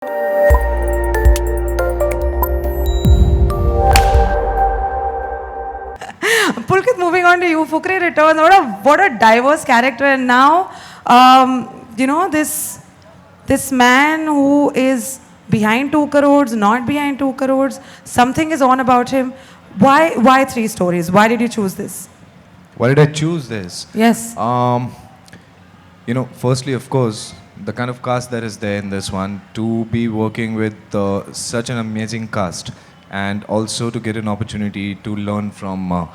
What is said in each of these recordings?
Pulkit, moving on to you, Fukre returns. What a diverse character, and now, this man who is behind 2 crores, not behind 2 crores, something is on about him. Why 3 stories? Why did you choose this? Why did I choose this? Yes. Firstly, of course, the kind of cast that is there in this one, to be working with such an amazing cast, and also to get an opportunity to learn from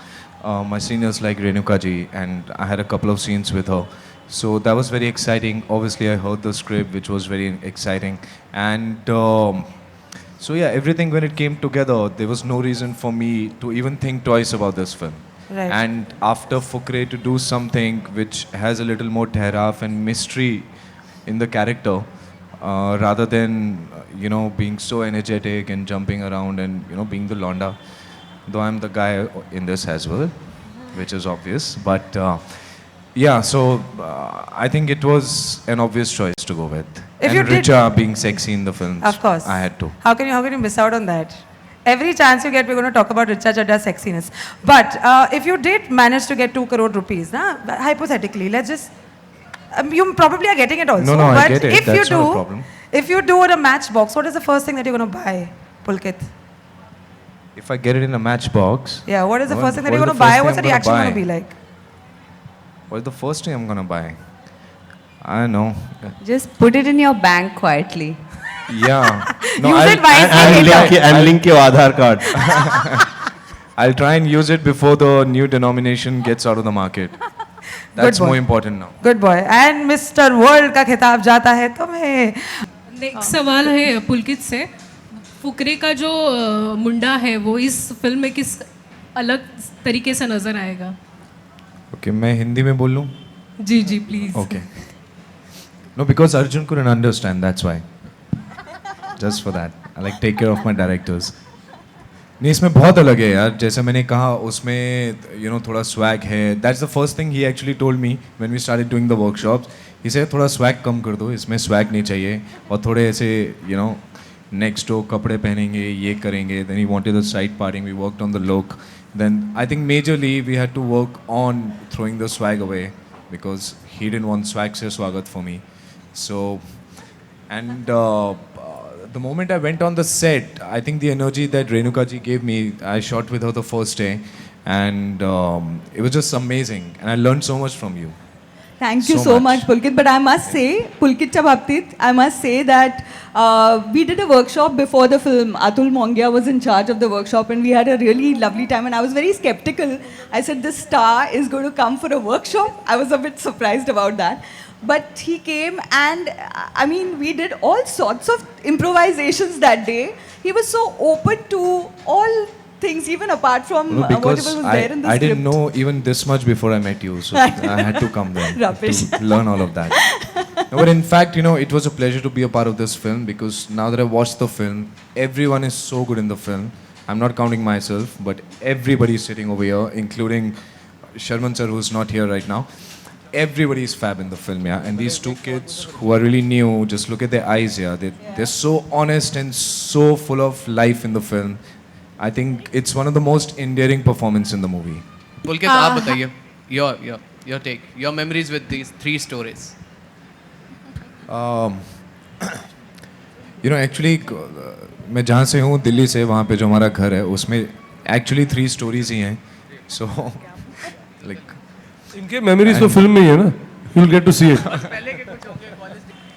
my seniors like Renuka ji, and I had a couple of scenes with her. So that was very exciting. Obviously, I heard the script, which was very exciting. And so yeah, everything when it came together, there was no reason for me to even think twice about this film. Right. And after Fukre to do something which has a little more teraf and mystery in the character, rather than being so energetic and jumping around and being the Londa, though I'm the guy in this as well, which is obvious. But yeah, so I think it was an obvious choice to go with. If and you did- Richa being sexy in the films, Of course. I had to. How can you miss out on that? Every chance you get, we're going to talk about Richa Chadda's sexiness. But if you did manage to get 2 crore rupees, hypothetically, let's just... you probably are getting it also. No, I but get it. If That's you not a do, problem. if you do in a matchbox, what is the first thing that you're going to buy, Pulkit? If I get it in a matchbox, Yeah, what is the first thing that what you're is going to the buy? first thing What's the I'm gonna reaction going to buy? be like? what's the first thing I'm gonna buy? I don't know. Just put it in your bank quietly. Yeah. Use it wisely And later. link your Aadhaar card. I'll try and use it before the new denomination gets out of the market. That's boy. more important now. Good boy. And Mr. World का खिताब जाता है तुम्हें. Next सवाल है पुलकित से। फुकरे का जो मुंडा है वो इस फिल्म में किस अलग तरीके से नजर आएगा? Okay, मैं हिंदी में बोल लूँ? जी जी please. Okay. No, because Arjun couldn't understand, that's why. Just for that. I like take care of my directors. नहीं, इसमें बहुत अलग है यार. जैसे मैंने कहा, उसमें थोड़ा swag है. That's the first thing he actually told me when we started doing the workshops. He said थोड़ा swag कम कर दो, इसमें swag नहीं चाहिए. और थोड़े ऐसे next door कपड़े पहनेंगे, ये करेंगे. Then he wanted the side parting. We worked on the look. Then I think majorly we had to work on throwing the swag away because he didn't want swag se swagat for me. So, and the moment I went on the set, I think the energy that Renuka ji gave me, I shot with her the first day, and it was just amazing. And I learned so much from you. Thank you So so much. much, Pulkit. But I must say, Pulkit Chabaptit, I must say that we did a workshop before the film. Atul Mongia was in charge of the workshop, and we had a really lovely time. And I was very skeptical. I said, this star is going to come for a workshop. I was a bit surprised about that. But he came, and I mean, we did all sorts of improvisations that day. He was so open to all things, even apart from No, because whatever was there in the I script. didn't know even this much before I met you, so I had to come there Rubbish. to learn all of that. No, but in fact, it was a pleasure to be a part of this film because now that I've watched the film, everyone is so good in the film. I'm not counting myself, but everybody is sitting over here, including Sharman sir, who's not here right now. Everybody is fab in the film, yeah. And these 2 kids who are really new, just look at their eyes, yeah. They're so honest and so full of life in the film. I think it's one of the most endearing performances in the movie. पुलकित आप बताइए your take, your memories with these 3 stories. Actually, मैं जहाँ से हूँ दिल्ली से, वहाँ पे जो हमारा घर है उसमें actually 3 stories ही हैं. So, like. इनके memories तो फिल्म में ही है ना. You'll get to see it.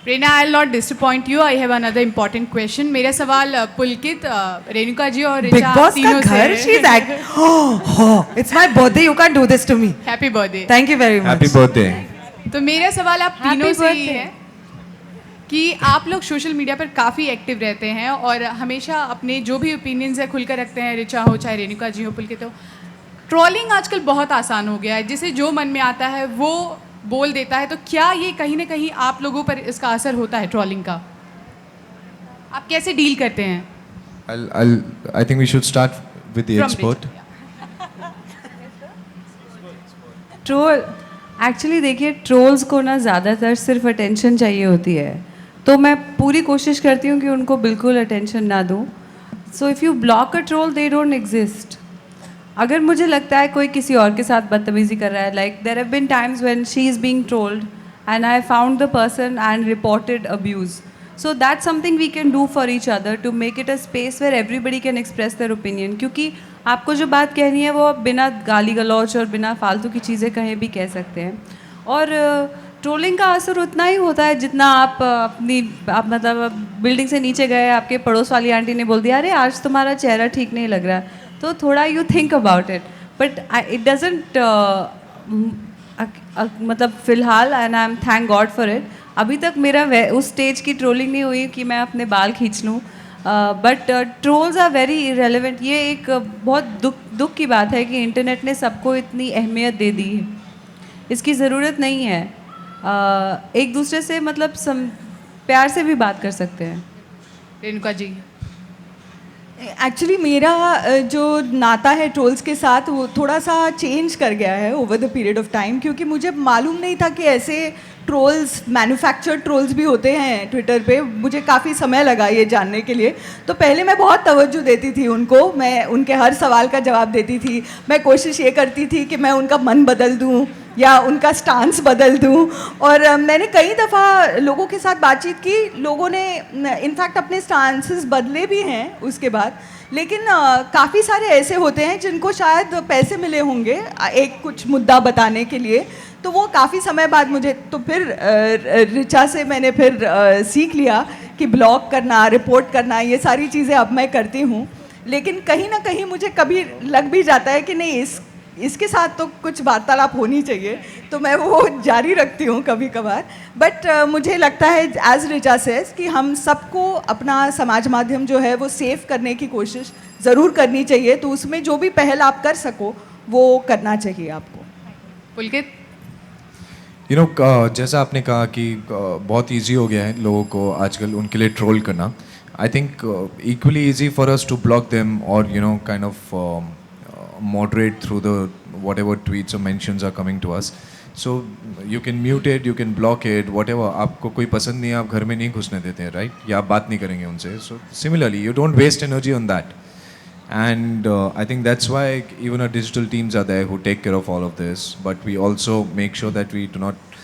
Reena, I'll not disappoint you. I have another important question. मेरा सवाल पुलकित, रेणुका जी और Big ऋचा Boss का तीनों घर, से she's act. It's my birthday. You can't do this to me. Happy birthday. Thank you very much. Happy birthday. तो मेरा सवाल आप Happy तीनों से ही birthday. है कि आप लोग सोशल मीडिया पर काफ़ी एक्टिव रहते हैं और हमेशा अपने जो भी ओपिनियंस है खुलकर रखते हैं, ऋचा हो चाहे रेणुका जी हो पुलकित हो। ट्रोलिंग आजकल बहुत आसान हो गया है, जिसे जो मन में आता है वो बोल देता है। तो क्या ये कहीं ना कहीं आप लोगों पर इसका असर होता है ट्रोलिंग का? आप कैसे डील करते हैं? I think we should start with the From expert. Troll actually देखिए, ट्रोल्स को ना ज़्यादातर सिर्फ अटेंशन चाहिए होती है, तो मैं पूरी कोशिश करती हूँ कि उनको बिल्कुल अटेंशन ना दूँ. So if you block a troll they don't exist. अगर मुझे लगता है कोई किसी और के साथ बदतमीज़ी कर रहा है, like there have been times when she is being trolled and I found the person and reported abuse. So that's something we can do for each other to make it a space where everybody can express their opinion. क्योंकि आपको जो बात कहनी है वो आप बिना गाली गलौच और बिना फालतू की चीज़ें कहीं भी कह सकते हैं. और ट्रोलिंग का असर उतना ही होता है जितना आप मतलब बिल्डिंग से नीचे गए, आपके पड़ोस वाली आंटी ने बोल दिया अरे आज तुम्हारा चेहरा ठीक नहीं लग रहा, तो थोड़ा you think about it. But it doesn't मतलब फ़िलहाल, and I am thank God for it, अभी तक मेरा उस स्टेज की ट्रोलिंग नहीं हुई कि मैं अपने बाल खींच लूँ. But trolls are very irrelevant. ये एक बहुत दुख की बात है कि इंटरनेट ने सबको इतनी अहमियत दे दी है. इसकी ज़रूरत नहीं है. एक दूसरे से मतलब प्यार से भी बात कर सकते हैं. रेणुका जी. एक्चुअली मेरा जो नाता है ट्रोल्स के साथ वो थोड़ा सा चेंज कर गया है over the period of time, क्योंकि मुझे मालूम नहीं था कि ऐसे ट्रोल्स, मैन्युफैक्चर्ड ट्रोल्स भी होते हैं ट्विटर पे. मुझे काफ़ी समय लगा ये जानने के लिए. तो पहले मैं बहुत तवज्जो देती थी उनको, मैं उनके हर सवाल का जवाब देती थी. मैं कोशिश ये करती थी कि मैं उनका मन बदल दूँ या उनका स्टांस बदल दूँ. और मैंने कई दफ़ा लोगों के साथ बातचीत की, लोगों ने इनफैक्ट अपने स्टांसेस बदले भी हैं उसके बाद. लेकिन काफ़ी सारे ऐसे होते हैं जिनको शायद पैसे मिले होंगे एक कुछ मुद्दा बताने के लिए. तो वो काफ़ी समय बाद मुझे तो फिर रिचा से मैंने फिर सीख लिया कि ब्लॉक करना, रिपोर्ट करना, ये सारी चीज़ें अब मैं करती हूँ. लेकिन कहीं ना कहीं मुझे कभी लग भी जाता है कि नहीं इसके साथ तो कुछ वार्तालाप होनी चाहिए, तो मैं वो जारी रखती हूँ कभी कभार. बट मुझे लगता है एज रिचा सेज कि हम सबको अपना समाज माध्यम जो है वो सेव करने की कोशिश ज़रूर करनी चाहिए. तो उसमें जो भी पहल आप कर सको वो करना चाहिए आपको. पुलकित. जैसा आपने कहा कि बहुत इजी हो गया है लोगों को आजकल उनके लिए ट्रोल करना. I think equally easy for us to block them और kind of moderate through the whatever tweets or mentions are coming to us. So you can mute it, you can block it, whatever. आपको कोई पसंद नहीं है, आप घर में नहीं घुसने देते हैं, right? या आप बात नहीं करेंगे उनसे. So similarly, you don't waste energy on that. And I think that's why even our digital teams are there who take care of all of this. But we also make sure that we do not,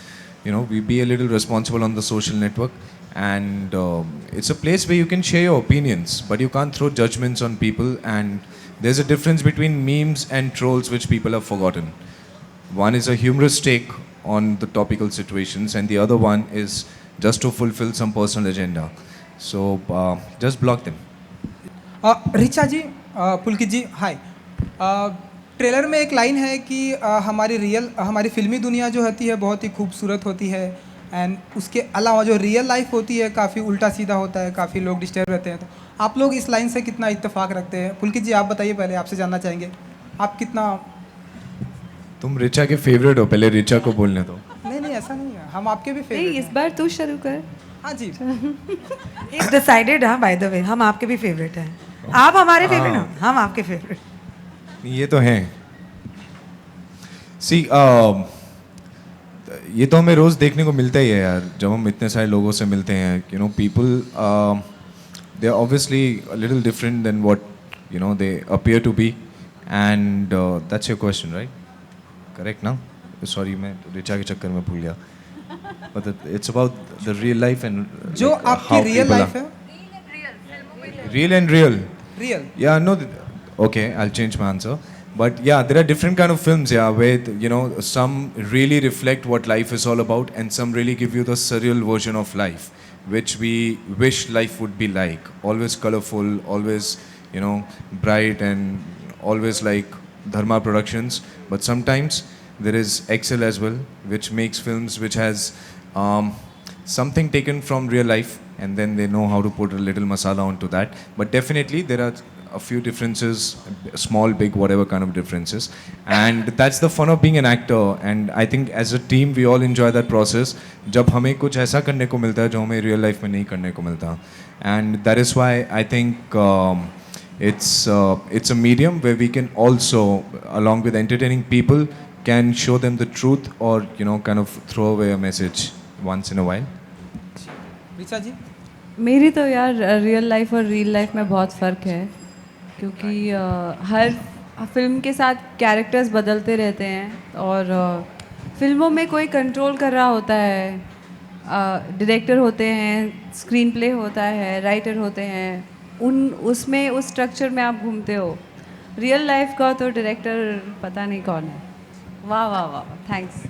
we be a little responsible on the social network. And it's a place where you can share your opinions, but you can't throw judgments on people. And there's a difference between memes and trolls which people have forgotten. One is a humorous take on the topical situations, and the other one is just to fulfill some personal agenda. So just block them. Richa ji, Pulkit ji, hi. Trailer में एक line है कि हमारी फिल्मी दुनिया जो होती है बहुत ही खूबसूरत होती है, एंड उसके अलावा जो रियल लाइफ होती है काफ़ी उल्टा सीधा होता है, काफ़ी लोग डिस्टर्ब रहते हैं. तो आप लोग इस लाइन से कितना इत्तेफाक रखते हैं? पुलकित जी आप बताइए, पहले आपसे जानना चाहेंगे आप कितना. तुम रिचा के फेवरेट हो, पहले रिचा को बोलने दो. नहीं ऐसा नहीं है, हम आपके भी नहीं, फेवरेट इस बार तू शुरू कर. हाँ जी. It's decided, हाँ, by the way, हम आपके भी फेवरेट हैं. आप हमारे फेवरेट हैं, हम आपके फेवरेट. ये तो हैं. सी ये तो हमें रोज़ देखने को मिलता ही है यार, जब हम इतने सारे लोगों से मिलते हैं. People they are obviously a little different than what they appear to be. And that's your question, right? Correct now? Sorry, मैं रिचा के चक्कर में भूल गया. But it's about the real life and जो like, आपकी how real people life are. है. Real and real. Real. Yeah, no. Okay, I'll change my answer. But yeah, there are different kind of films, yeah, where some really reflect what life is all about, and some really give you the surreal version of life, which we wish life would be like. Always colorful, always bright, and always like Dharma Productions. But sometimes there is Excel as well, which makes films which has something taken from real life, and then they know how to put a little masala onto that. But definitely there are a few differences, small, big, whatever kind of differences, and that's the fun of being an actor. And I think as a team we all enjoy that process. जब हमें कुछ ऐसा करने को मिलता है जो हमें real life में नहीं करने को मिलता, and that is why I think it's a medium where we can also, along with entertaining people, can show them the truth or kind of throw away a message once in a while. Richa जी मेरी तो यार real life और real life में बहुत फ़र्क है, क्योंकि हर film के साथ कैरेक्टर्स बदलते रहते हैं और फिल्मों में कोई कंट्रोल कर रहा होता है, डायरेक्टर होते हैं, स्क्रीन प्ले होता है, राइटर होते हैं, उसमें उस स्ट्रक्चर में आप घूमते हो। रियल लाइफ का तो डायरेक्टर पता नहीं कौन है। वाह वाह वाह, थैंक्स।